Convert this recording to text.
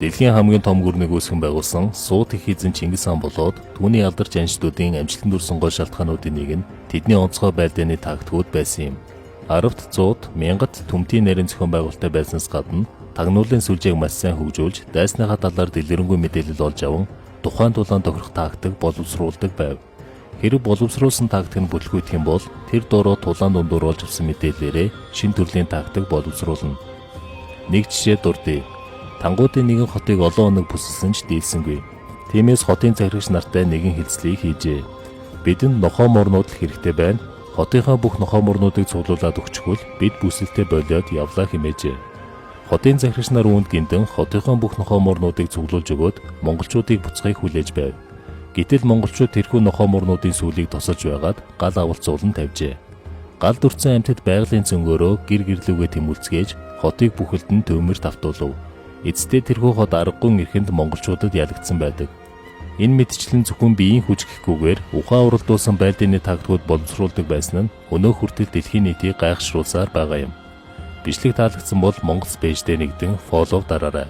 Дэлхийн хамгийн том гүрнийг үүсгэн байгуулсан Сууд их эзэн Чингис хаан болоод түүний алдарч анчдуудын амжилтанд хүрсэн гол шалтгаануудын нэг нь тэдний онцгой байлдааны тактикууд байсан юм. 10-т 100-д 1000-д төмтийн нарийн зохион байгуулалттай байснаас гадна тагнуулын сүлжээг маш сайн хөгжүүлж дайсныхаа талаар дэлгэрэнгүй мэдээлэл олж аван тухайн тулаан тохирох тактик боловсруулдаг байв. Хэрэг боловсруулсан тактик нь бүтлгүйдэх юм бол тэр доороо тулаан дундуур олж авсан мэдээллээрээ шин төрлийн тактик боловсруулна. Нэг жишээ дурдъя. Тангуудын нэгэн хотыг олон хоног бүсэлсэн ч дийлсэнгүй. Тиймээс хотын захирагч нартай нэгэн хэлцлийг хийжээ. Бидэнд нохоо морнууд л хэрэгтэй байна. Хотынхаа бүх нохоо морнуудыг цуглуулад өгчихвөл бид бүсэлтээ болоод явлаа хэмээжээ. Хотын захирагч нар үүнд гинтэн хотынхаа бүх нохоо морнуудыг цуглуулж өгөөд монголчуудыг буцахыг хүлээж байв. Гэтэл монголчууд тэрхүү нохоо морнуудын сүүлийг тосолж байгаад гал авалцуулан тавьжээ. Гал дүрцэн амьтад байгалийн цөнгөөрөө гэр гэрлүүгээ тэмүүлцгээж хотыг бүхэлд нь төвмөр тавтуулав. Эцсдээ тэрхүү хот аргагүй эрхэнд монголчуудад ялагдсан байдаг. Энэ мэдчлэн зөвхөн биеийн хүч гэхгүйгээр ухаан уралдуулсан байлдааны тактикууд боловсруулдаг байсан нь өнөө хүртэл дэлхийн нийтийг гайхшруулсаар байгаа юм. Бичлэг таалагдсан бол Монгол пэйждээ нэгдэн фоллоу дараарай.